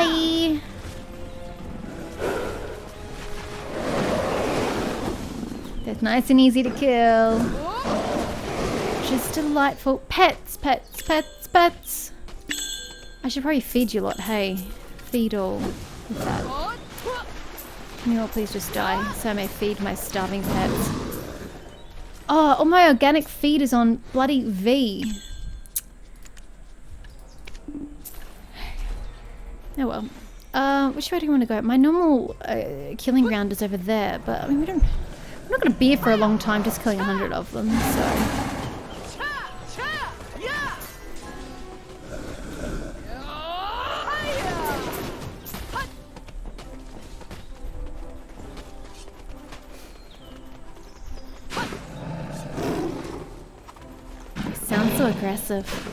Bye! That's nice and easy to kill. Just delightful. Pets, pets, pets, pets. I should probably feed you a lot, hey. Feed all with that. Can you all please just die so I may feed my starving pets? Oh, all my organic feed is on bloody V. Oh well. Which way do you want to go? My normal killing ground is over there, but I mean we're not going to be here for a long time just killing 100 of them, so... Sounds so aggressive.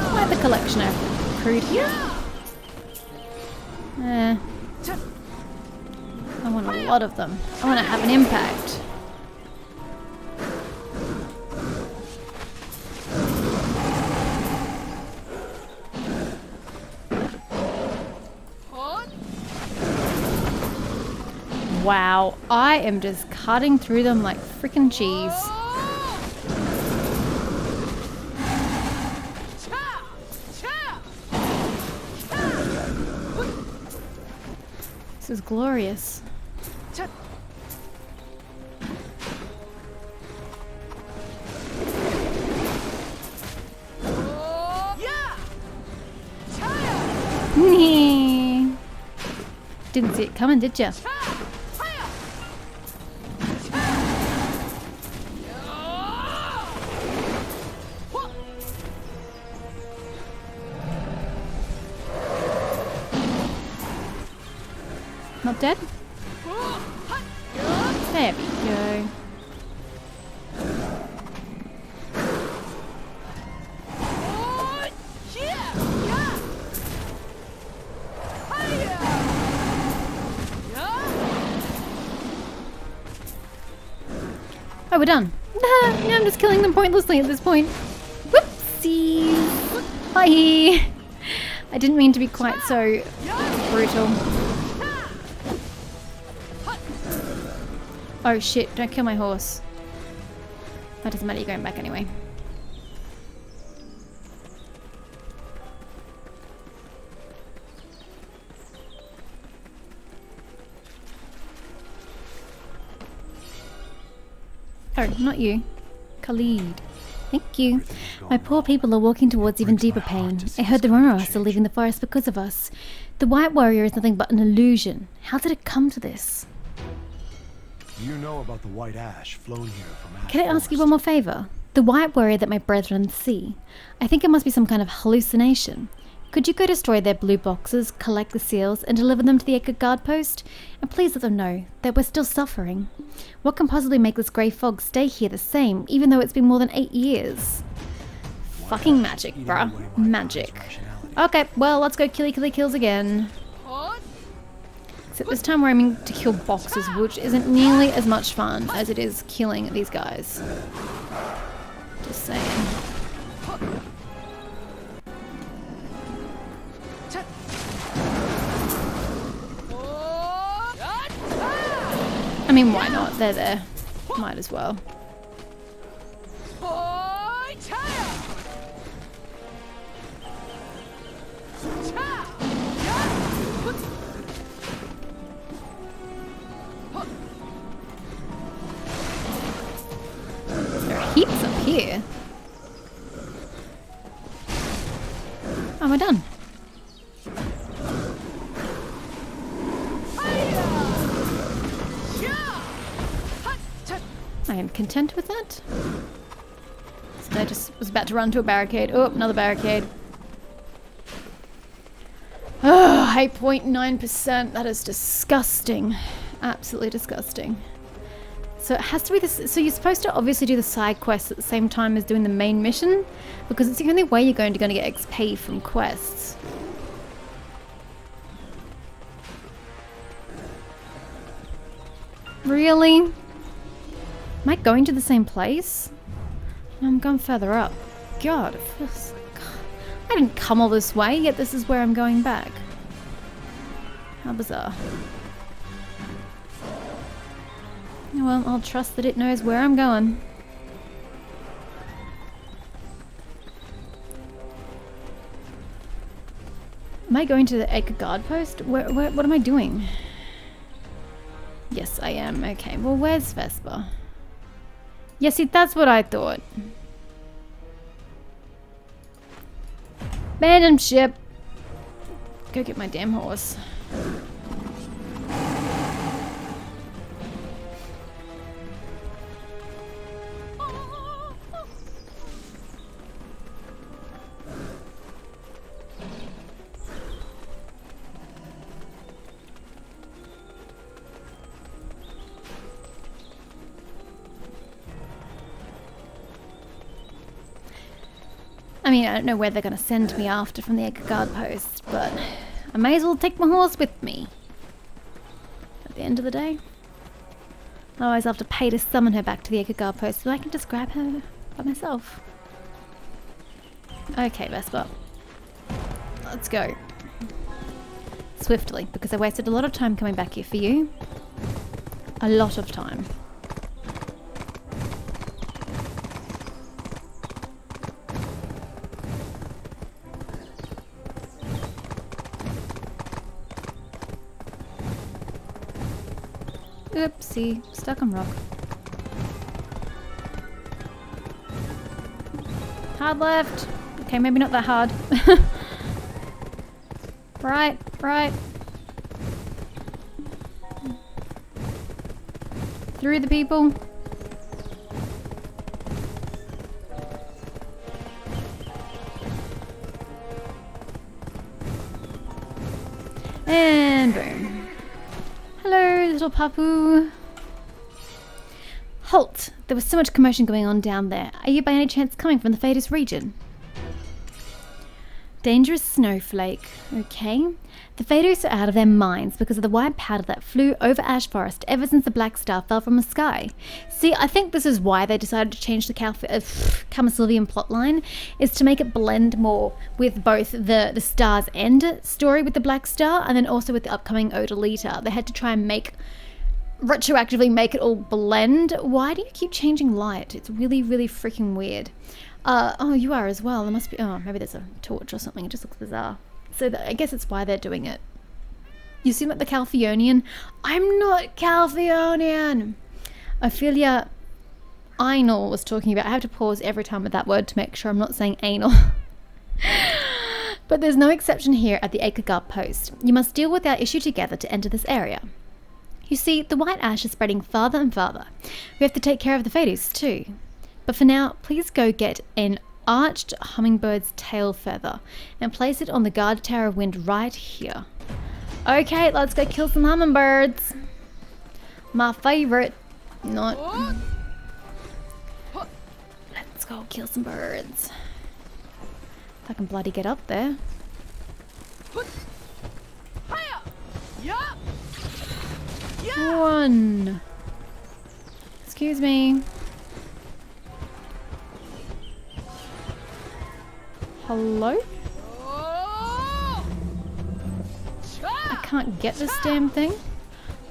Quite the collection I've accrued here. I want a lot of them. I want to have an impact. Wow, I am just cutting through them like freaking cheese. This is glorious. Didn't see it coming, did ya? Not dead? There we go. Oh, we're done. Now I'm just killing them pointlessly at this point. Whoopsie. Bye. I didn't mean to be quite so brutal. Oh shit, don't kill my horse. That doesn't matter, you're going back anyway. Oh, not you. Khalid. Thank you. My poor people are walking towards even deeper pain. I heard the Romaras are leaving the forest because of us. The White Warrior is nothing but an illusion. How did it come to this? Do you know about the white ash flown here from Ash Can I ask you Forest? one more favour? The White Warrior that my brethren see. I think it must be some kind of hallucination. Could you go destroy their blue boxes, collect the seals, and deliver them to the Acre Guard post? And please let them know that we're still suffering. What can possibly make this grey fog stay here the same, even though it's been more than 8 years? Fucking magic, bruh. Magic. Okay, well, let's go kills again. Except this time we're aiming to kill boxes, which isn't nearly as much fun as it is killing these guys. Just saying. I mean, why not? They're there. Might as well. There are heaps up here. Oh, we're done. I am content with that. So I just was about to run to a barricade. Oh, another barricade. Oh, 8.9%. That is disgusting. Absolutely disgusting. So it has to be this. So you're supposed to obviously do the side quests at the same time as doing the main mission, because it's the only way you're going to get XP from quests. Really? Am I going to the same place? No, I'm going further up. God, it feels... I didn't come all this way, yet this is where I'm going back. How bizarre. Well, I'll trust that it knows where I'm going. Am I going to the Acre Guard post? What am I doing? Yes, I am. Okay, well, where's Vesper? Yes, see, that's what I thought. Abandoned ship. Go get my damn horse. I mean, I don't know where they're going to send me after from the Acre Guard post, but I may as well take my horse with me. At the end of the day. Otherwise I'll have to pay to summon her back to the Acre Guard post, but I can just grab her by myself. Okay, Vesper. Let's go. Swiftly, because I wasted a lot of time coming back here for you. A lot of time. Oopsie, stuck on rock. Hard left. Okay, maybe not that hard. Right. Through the people. And boom. Hello, little papu. Halt! There was so much commotion going on down there. Are you by any chance coming from the Phaedrus region? Dangerous snowflake. Okay. The Phaedrus are out of their minds because of the white powder that flew over Ash Forest ever since the Black Star fell from the sky. See, I think this is why they decided to change the Camasylvian plotline, is to make it blend more with both the Star's End story with the Black Star and then also with the upcoming Odalita. They had to try and retroactively make it all blend. Why do you keep changing light? It's really, really freaking weird. Oh, you are as well. There must be... Oh, maybe there's a torch or something. It just looks bizarre. So I guess it's why they're doing it. You seem like the Calphionian. I'm not Calphionian! Filia Einal was talking about. I have to pause every time with that word to make sure I'm not saying anal. But there's no exception here at the Acre Guard post. You must deal with our issue together to enter this area. You see, the white ash is spreading farther and farther. We have to take care of the Phaedrus too. But for now, please go get an arched hummingbird's tail feather and place it on the guard tower of wind right here. Okay, let's go kill some hummingbirds. My favorite. Not. Let's go kill some birds. If I can bloody get up there. One. Excuse me. Hello? I can't get this damn thing.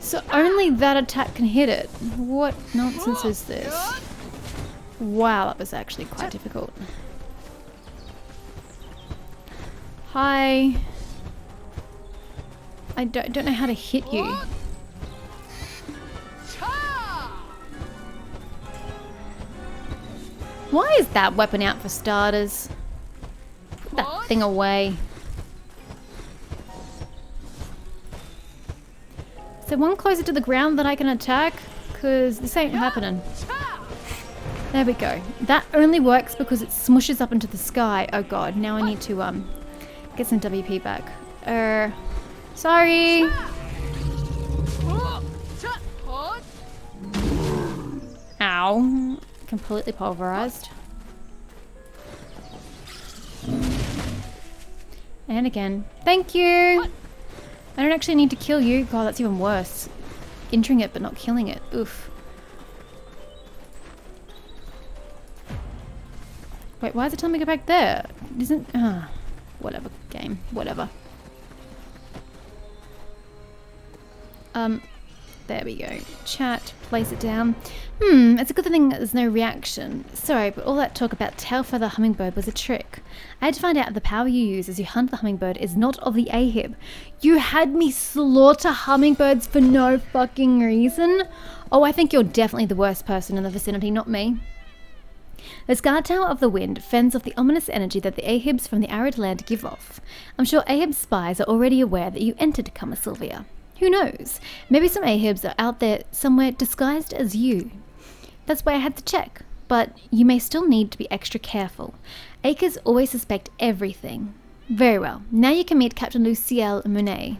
So only that attack can hit it. What nonsense is this? Wow, that was actually quite difficult. Hi. I don't know how to hit you. Why is that weapon out for starters? Put that thing away. Is there one closer to the ground that I can attack? Because this ain't happening. There we go. That only works because it smushes up into the sky. Oh god, now I need to get some WP back. Sorry. Ow. Completely pulverized. And again. Thank you! I don't actually need to kill you. God, that's even worse. Entering it but not killing it. Oof. Wait, why is it telling me to go back there? It isn't... whatever, game. Whatever. There we go. Chat, place it down. It's a good thing that there's no reaction. Sorry, but all that talk about tail feather hummingbird was a trick. I had to find out the power you use as you hunt the hummingbird is not of the AHIB. You had me slaughter hummingbirds for no fucking reason? Oh, I think you're definitely the worst person in the vicinity, not me. The Scar Tower of the Wind fends off the ominous energy that the AHIBs from the arid land give off. I'm sure AHIB spies are already aware that you entered Kama Sylvia. Who knows? Maybe some AHIBs are out there somewhere disguised as you. That's why I had to check, but you may still need to be extra careful. Acres always suspect everything. Very well. Now you can meet Captain Lucielle Monet.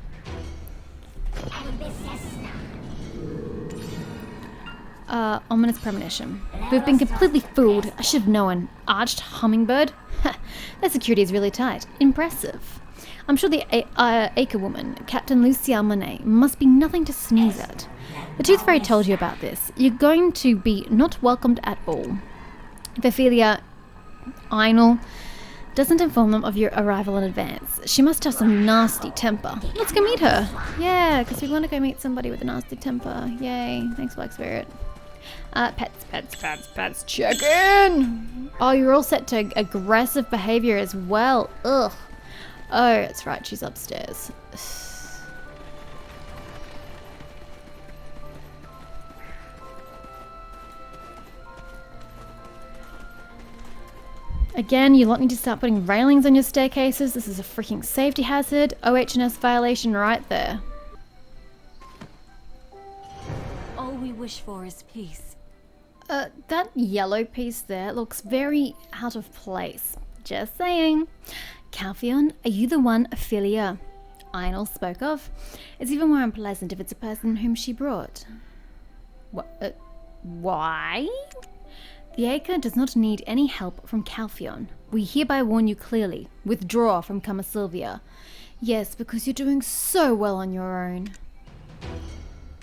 Ominous premonition. We've been completely fooled. I should have known. Arched hummingbird? Their security is really tight. Impressive. I'm sure the Acre woman, Captain Lucielle Monet, must be nothing to sneeze at. The Tooth Fairy told you about this. You're going to be not welcomed at all. If Filia Einel doesn't inform them of your arrival in advance, she must have some nasty temper. Let's go meet her. Yeah, because we want to go meet somebody with a nasty temper. Yay. Thanks, Black Spirit. Pets, check in! Oh, you're all set to aggressive behavior as well. Ugh. Oh, that's right, she's upstairs. Again, you lot need to start putting railings on your staircases. This is a freaking safety hazard. OH&S violation right there. All we wish for is peace. That yellow piece there looks very out of place. Just saying. Calpheon, are you the one Filia Einel spoke of? It's even more unpleasant if it's a person whom she brought. Why? The Acre does not need any help from Calpheon. We hereby warn you clearly. Withdraw from Kama Sylvia. Yes, because you're doing so well on your own.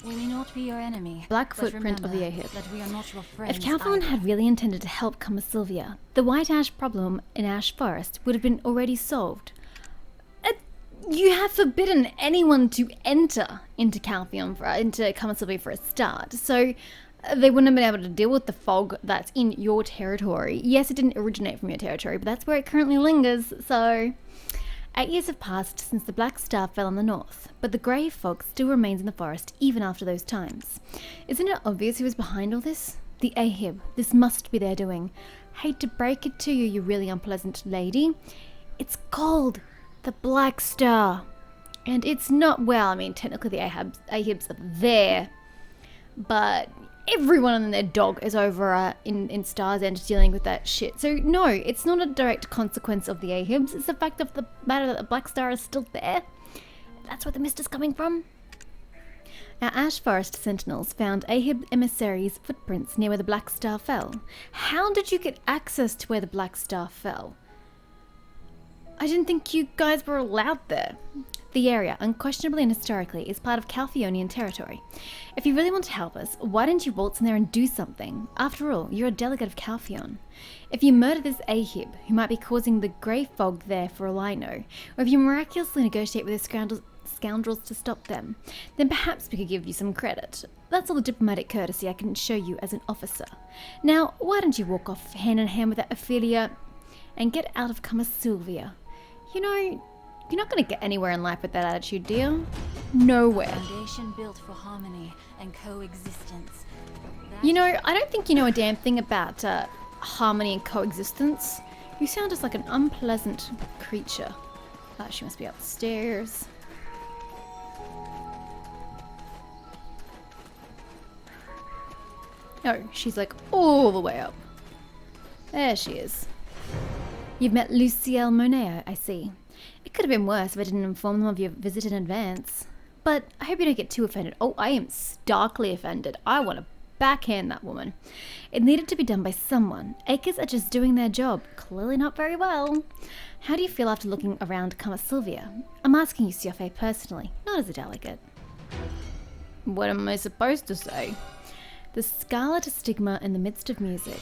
We may not be your enemy. Black footprint of the AHIB. That we are not your friends. If Calpheon had really intended to help Kama Sylvia, the white ash problem in Ash Forest would have been already solved. You have forbidden anyone to enter into into Kama Sylvia for a start, so they wouldn't have been able to deal with the fog that's in your territory. Yes, it didn't originate from your territory, but that's where it currently lingers, so... 8 years have passed since the black star fell on the north, but the grey fog still remains in the forest even after those times. Isn't it obvious who was behind all this? The AHIB. This must be their doing. Hate to break it to you, you really unpleasant lady. It's called the Black Star. And it's not, well, I mean, technically the AHIBs are there, but everyone and their dog is over in Star's End dealing with that shit. So no, it's not a direct consequence of the AHIBs. It's the fact of the matter that the Black Star is still there. That's where the mist is coming from. Our Ash Forest Sentinels found AHIB emissaries' footprints near where the Black Star fell. How did you get access to where the Black Star fell? I didn't think you guys were allowed there. The area, unquestionably and historically, is part of Calpheonian territory. If you really want to help us, why don't you waltz in there and do something? After all, you're a delegate of Calpheon. If you murder this AHIB, who might be causing the grey fog there for all I know, or if you miraculously negotiate with the scoundrels to stop them, then perhaps we could give you some credit. That's all the diplomatic courtesy I can show you as an officer. Now, why don't you walk off hand in hand with that Ophelia and get out of Kama Sylvia? You know, you're not going to get anywhere in life with that attitude, dear. Nowhere. Foundation built for harmony and coexistence. You know, I don't think you know a damn thing about harmony and coexistence. You sound just like an unpleasant creature. She must be upstairs. Oh, she's like all the way up. There she is. You've met Lucielle Monet, I see. It could have been worse if I didn't inform them of your visit in advance. But I hope you don't get too offended. Oh, I am starkly offended. I want to backhand that woman. It needed to be done by someone. Acres are just doing their job. Clearly not very well. How do you feel after looking around Kama Sylvia? I'm asking you, Siofe, personally, not as a delegate. What am I supposed to say? The scarlet stigma in the midst of music.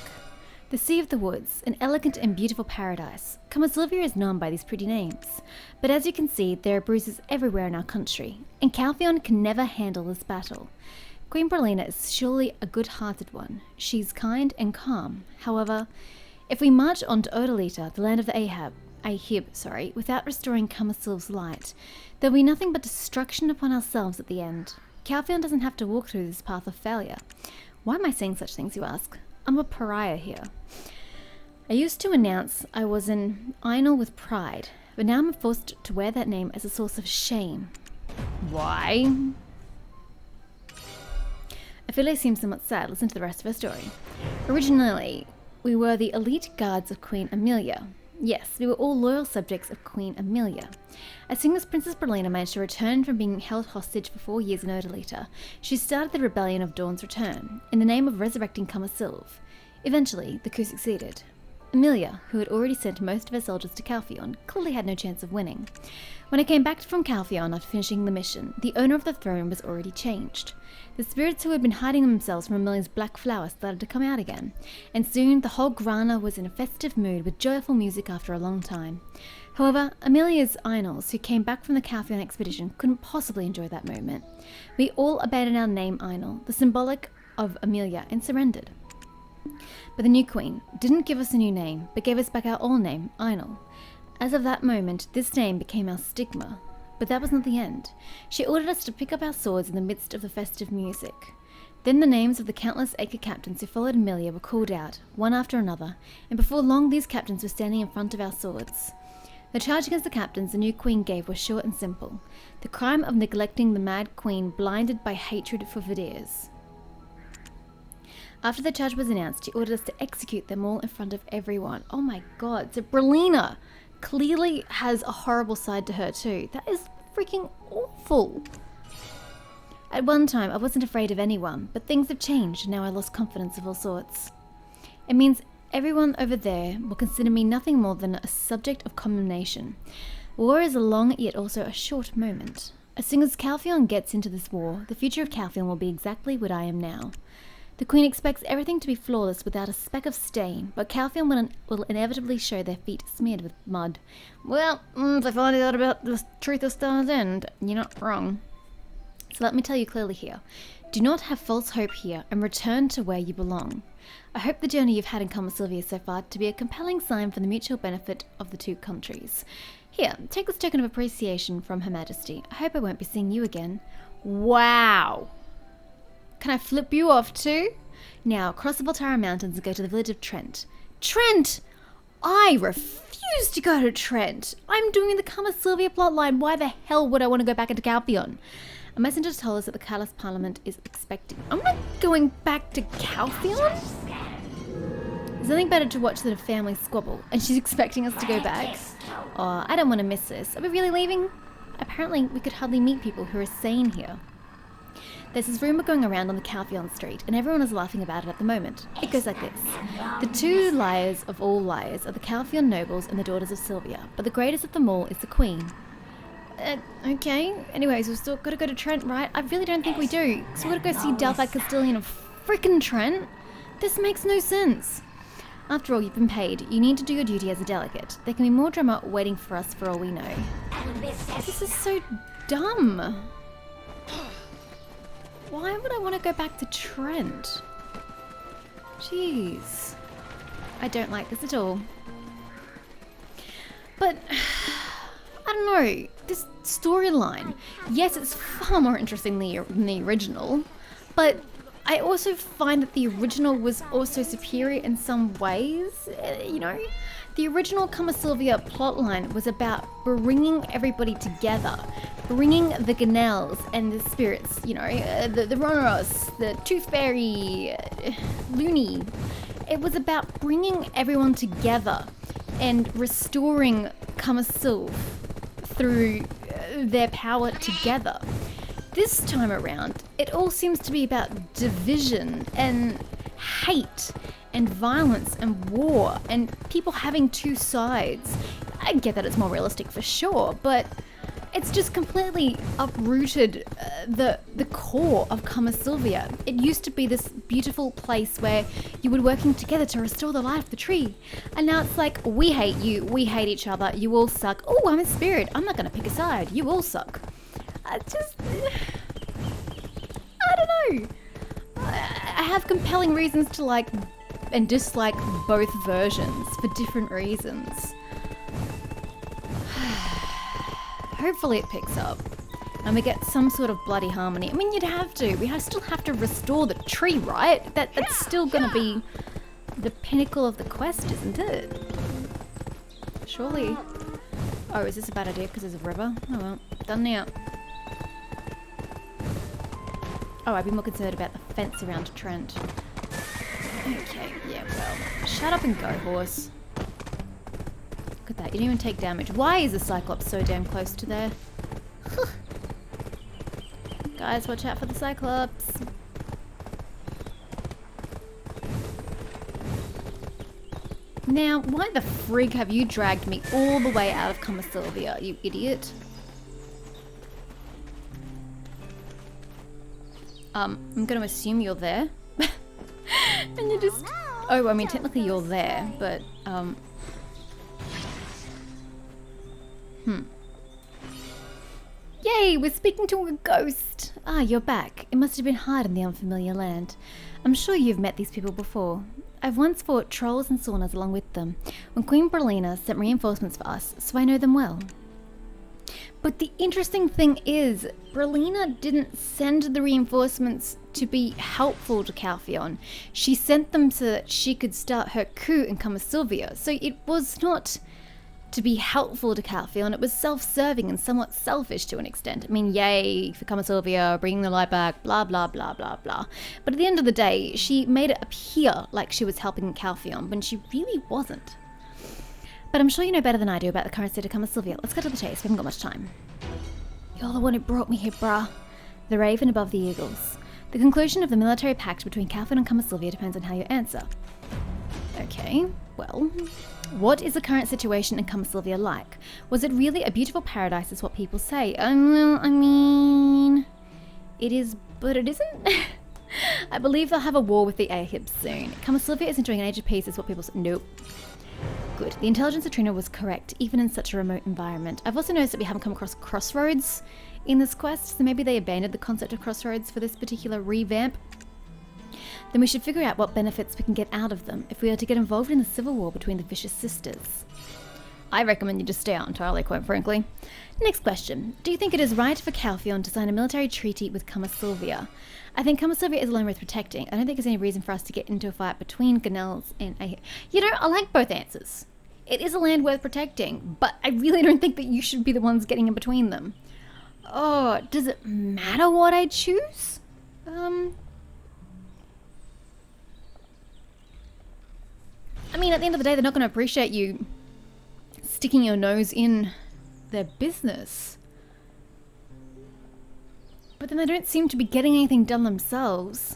The Sea of the Woods, an elegant and beautiful paradise. Kama Sylvia is known by these pretty names. But as you can see, there are bruises everywhere in our country, and Calpheon can never handle this battle. Queen Brelina is surely a good-hearted one. She's kind and calm. However, if we march on to Odalita, the land of the Ahib, without restoring Kama Sylv's light, there'll be nothing but destruction upon ourselves at the end. Calpheon doesn't have to walk through this path of failure. Why am I saying such things, you ask? I'm a pariah here. I used to announce I was an Ainul with pride, but now I'm forced to wear that name as a source of shame. Why? Filia seems somewhat sad. Listen to the rest of her story. Originally, we were the elite guards of Queen Amelia. Yes, we were all loyal subjects of Queen Amelia. As soon as Princess Brelina managed to return from being held hostage for 4 years in Odalita, she started the Rebellion of Dawn's Return, in the name of resurrecting Kama Sylv. Eventually, the coup succeeded. Amelia, who had already sent most of her soldiers to Calpheon, clearly had no chance of winning. When I came back from Calpheon after finishing the mission, the owner of the throne was already changed. The spirits who had been hiding themselves from Amelia's black flower started to come out again, and soon the whole Grana was in a festive mood with joyful music after a long time. However, Amelia's Ainuls, who came back from the Calpheon expedition, couldn't possibly enjoy that moment. We all abandoned our name Ainul, the symbolic of Amelia, and surrendered. But the new queen didn't give us a new name, but gave us back our old name, Ainul. As of that moment, this name became our stigma. But that was not the end. She ordered us to pick up our swords in the midst of the festive music. Then the names of the countless acre captains who followed Amelia were called out, one after another, and before long these captains were standing in front of our swords. The charge against the captains the new queen gave was short and simple. The crime of neglecting the mad queen blinded by hatred for Vidirs. After the charge was announced, she ordered us to execute them all in front of everyone. Oh my god, so Brelina clearly has a horrible side to her too. That is freaking awful. At one time, I wasn't afraid of anyone, but things have changed and now I lost confidence of all sorts. It means everyone over there will consider me nothing more than a subject of condemnation. War is a long yet also a short moment. As soon as Calpheon gets into this war, the future of Calpheon will be exactly what I am now. The Queen expects everything to be flawless without a speck of stain, but Calpheon will inevitably show their feet smeared with mud. Well, if I find out about the truth of Star's End, you're not wrong. So let me tell you clearly here. Do not have false hope here and return to where you belong. I hope the journey you've had in Kama Sylvia so far to be a compelling sign for the mutual benefit of the two countries. Here, take this token of appreciation from Her Majesty. I hope I won't be seeing you again. Wow! Can I flip you off too? Now, cross the Voltara Mountains and go to the village of Trent. Trent! I refuse to go to Trent. I'm doing the Kama Sylvia plotline. Why the hell would I want to go back into Calpheon? A messenger told us that the Callous Parliament is expecting. I'm not going back to Calpheon? There's nothing better to watch than a family squabble, and she's expecting us to go back. Oh, I don't want to miss this. Are we really leaving? Apparently, we could hardly meet people who are sane here. There's this rumour going around on the Calpheon street, and everyone is laughing about it at the moment. It goes like this. The two liars of all liars are the Calpheon nobles and the daughters of Sylvia, but the greatest of them all is the Queen. Okay. Anyways, we've still got to go to Trent, right? I really don't think we do. So we've got to go see Delphi Castellian of frickin' Trent? This makes no sense. After all, you've been paid. You need to do your duty as a delegate. There can be more drama waiting for us for all we know. This is so dumb. Why would I want to go back to Trent? Jeez. I don't like this at all. But, I don't know, this storyline, yes, it's far more interesting than the original, but I also find that the original was also superior in some ways, you know? The original Kama Sylvia plotline was about bringing everybody together, bringing the Ganels and the spirits, you know, the Roneros, the Tooth Fairy, Looney. It was about bringing everyone together and restoring Kama Sylv through their power together. this time around, it all seems to be about division and hate and violence and war and people having two sides. I get that it's more realistic for sure, but it's just completely uprooted the core of Sylvia. It used to be this beautiful place where you were working together to restore the life of the tree. And now it's like, we hate you, we hate each other, you all suck. Oh, I'm a spirit, I'm not going to pick a side, you all suck. I don't know. I have compelling reasons to like and dislike both versions for different reasons. Hopefully it picks up and we get some sort of bloody harmony. I mean, you'd have to. Still have to restore the tree, right? That's still gonna be the pinnacle of the quest, isn't it? Surely. Oh, is this a bad idea because there's a river? Oh well, done now. Oh, I'd be more concerned about the fence around Trent. Okay, yeah, well, shut up and go, horse. Look at that, you didn't even take damage. Why is the Cyclops so damn close to there? Guys, watch out for the Cyclops. Now, why the frig have you dragged me all the way out of Sylvia, you idiot? I'm gonna assume you're there. And you just... Oh, I mean, technically you're there, but, Yay, we're speaking to a ghost! Ah, you're back. It must have been hard in the unfamiliar land. I'm sure you've met these people before. I've once fought trolls and saunas along with them, when Queen Brelina sent reinforcements for us, so I know them well. But the interesting thing is, Brelina didn't send the reinforcements to be helpful to Calpheon. She sent them so that she could start her coup in Sylvia. So it was not to be helpful to Calpheon, it was self-serving and somewhat selfish to an extent. I mean, yay for Sylvia, bringing the light back, blah, blah, blah, blah, blah. But at the end of the day, she made it appear like she was helping Calpheon, when she really wasn't. But I'm sure you know better than I do about the current state of Sylvia. Let's get to the chase, we haven't got much time. You're the one who brought me here, bruh. The raven above the eagles. The conclusion of the military pact between Calpheon and Sylvia depends on how you answer. Okay, well, what is the current situation in Sylvia like? Was it really a beautiful paradise is what people say? Well, I mean, it is, but it isn't. I believe they'll have a war with the Ahibs soon. Sylvia is enjoying an age of peace is what people say. Nope. Good. The intelligence of Trina was correct, even in such a remote environment. I've also noticed that we haven't come across crossroads in this quest, so maybe they abandoned the concept of crossroads for this particular revamp. Then we should figure out what benefits we can get out of them if we are to get involved in the civil war between the vicious sisters. I recommend you just stay out entirely, quite frankly. Next question. Do you think it is right for Calpheon to sign a military treaty with Sylvia? I think Sylvia is a land worth protecting. I don't think there's any reason for us to get into a fight between Ganels and Ahib. You know, I like both answers. It is a land worth protecting, but I really don't think that you should be the ones getting in between them. Oh, does it matter what I choose? I mean, at the end of the day, they're not going to appreciate you sticking your nose in their business. But then they don't seem to be getting anything done themselves.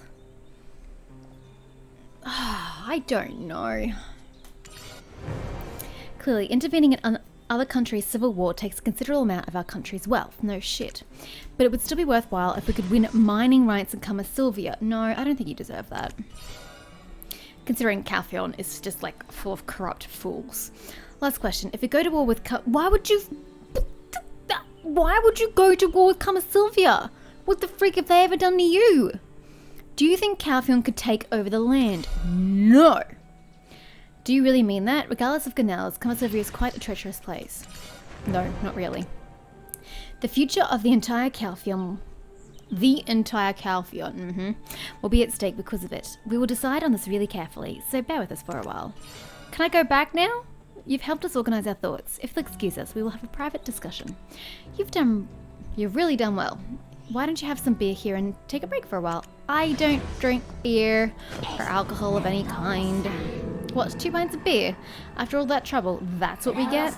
I don't know. Clearly, intervening in other countries' civil war takes a considerable amount of our country's wealth. No shit. But it would still be worthwhile if we could win mining rights in Sylvia. No, I don't think you deserve that. Considering Calpheon is just like full of corrupt fools. Last question. If we go to war with why would you go to war with Sylvia? What the freak have they ever done to you? Do you think Calpheon could take over the land? No. Do you really mean that? Regardless of Ganels, Sylvia is quite a treacherous place. No, not really. The future of the entire Calpheon will be at stake because of it. We will decide on this really carefully, so bear with us for a while. Can I go back now? You've helped us organize our thoughts. If you'll excuse us, we will have a private discussion. You've really done well. Why don't you have some beer here and take a break for a while? I don't drink beer or alcohol of any kind. What, 2 pints of beer? After all that trouble, that's what we get?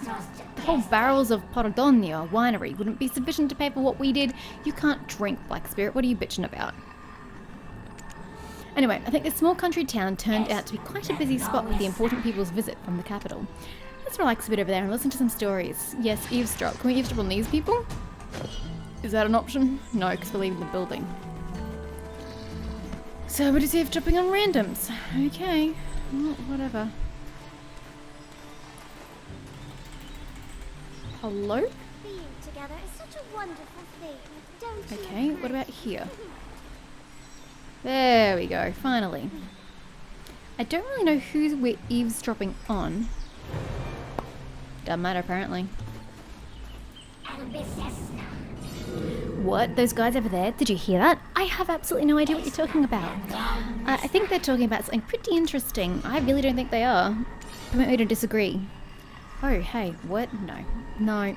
The whole barrels of Pordonia winery wouldn't be sufficient to pay for what we did. You can't drink, Black Spirit. What are you bitching about? Anyway, I think this small country town turned out to be quite a busy spot with the important people's visit from the capital. Let's relax a bit over there and listen to some stories. Yes, eavesdrop. Can we eavesdrop on these people? Is that an option? No, because we're leaving the building. So we're just eavesdropping on randoms. Okay. Well, whatever. Hello? Being together is such a wonderful thing, don't you? Okay, what about here? There we go, finally. I don't really know who we're eavesdropping on. Doesn't matter, apparently. What? Those guys over there? Did you hear that? I have absolutely no idea what you're talking about. I think they're talking about something pretty interesting. I really don't think they are. Permit me to disagree. Oh, hey, what? No.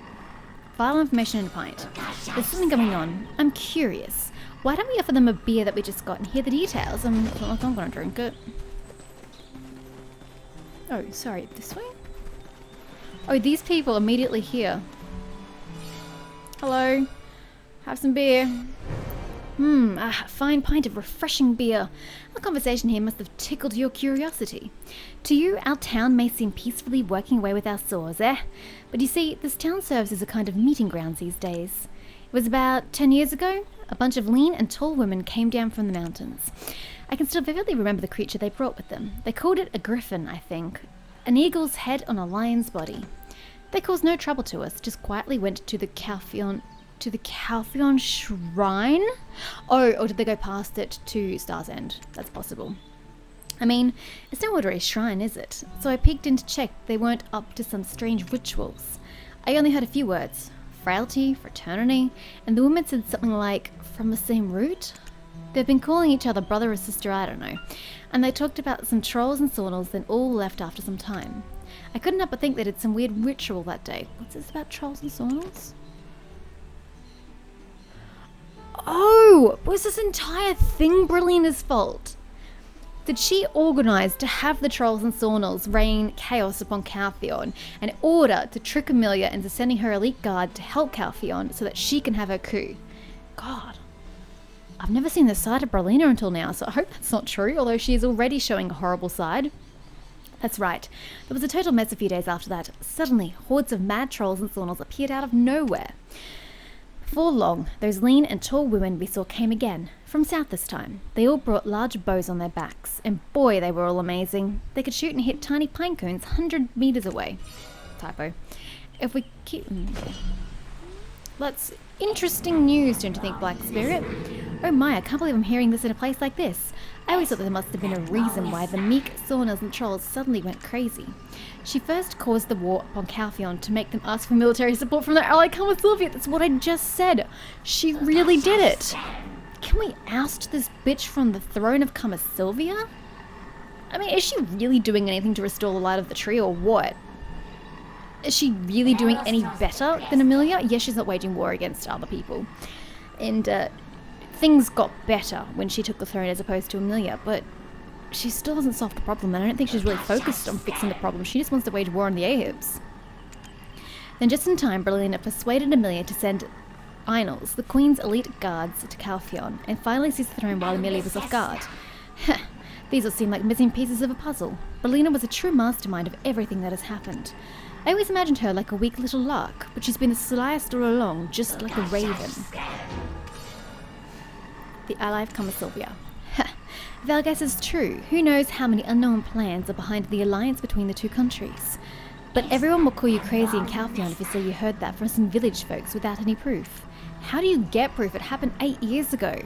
Vital information in a pint. There's something going on. I'm curious. Why don't we offer them a beer that we just got and hear the details? It's not like I'm gonna drink it. Oh, sorry, this way? Oh, these people immediately here. Hello. Have some beer. A fine pint of refreshing beer. Our conversation here must have tickled your curiosity. To you, our town may seem peacefully working away with our sores, eh? But you see, this town serves as a kind of meeting grounds these days. It was about 10 years ago. A bunch of lean and tall women came down from the mountains. I can still vividly remember the creature they brought with them. They called it a griffin, I think. An eagle's head on a lion's body. They caused no trouble to us, just quietly went to the Calphion Shrine? Or did they go past it to Star's End? That's possible. I mean, it's no ordinary shrine, is it? So I peeked in to check they weren't up to some strange rituals. I only heard a few words. Frailty, fraternity, and the woman said something like, from the same root? They've been calling each other brother or sister, I don't know. And they talked about some trolls and sawnals, then all left after some time. I couldn't help but think they did some weird ritual that day. What's this about trolls and sawnals? Oh! Was this entire thing Brilliana's fault? Did she organise to have the trolls and sawnals rain chaos upon Calphion in order to trick Amelia into sending her elite guard to help Calphion so that she can have her coup? God. I've never seen this side of Brilliana until now, so I hope that's not true, although she is already showing a horrible side. That's right. There was a total mess a few days after that. Suddenly, hordes of mad trolls and sawnals appeared out of nowhere. Before long, those lean and tall women we saw came again, from south this time. They all brought large bows on their backs, and boy, they were all amazing. They could shoot and hit tiny pine cones 100 meters away. Typo. If we keep... That's interesting news, don't you think, Black Spirit? Oh my, I can't believe I'm hearing this in a place like this. I always thought there must have been a reason why the meek sawners and trolls suddenly went crazy. She first caused the war upon Calphion to make them ask for military support from their ally Sylvia. That's what I just said. She really did it. Can we oust this bitch from the throne of Sylvia? I mean, is she really doing anything to restore the light of the tree or what? Is she really doing any better than Amelia? Yes, she's not waging war against other people. And things got better when she took the throne as opposed to Amelia, but she still hasn't solved the problem, and I don't think she's really focused on fixing the problem. She just wants to wage war on the Ahibs. Then just in time, Brilliana persuaded Amelia to send Einels, the Queen's elite guards, to Calphion, and finally seized the throne while Amelia was off guard. These all seem like missing pieces of a puzzle. Brilliana was a true mastermind of everything that has happened. I always imagined her like a weak little lark, but she's been the slyest all along, just like a raven. The ally of Sylvia. If our guess is true, who knows how many unknown plans are behind the alliance between the two countries. But everyone will call you crazy in Calphion if you say you heard that from some village folks without any proof. How do you get proof? It happened 8 years ago.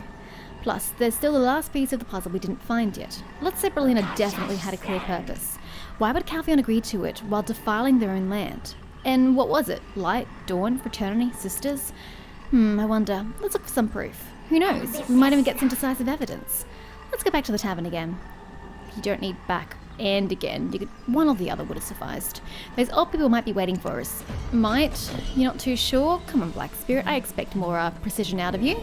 Plus, there's still the last piece of the puzzle we didn't find yet. Let's say Brilliana definitely had a clear purpose. Why would Calphion agree to it while defiling their own land? And what was it? Light, dawn, fraternity, sisters? I wonder. Let's look for some proof. Who knows? We might even get some decisive evidence. Let's go back to the tavern again. You don't need back and again. You could, one or the other would have sufficed. Those old people might be waiting for us. Might? You're not too sure? Come on, Black Spirit. I expect more precision out of you.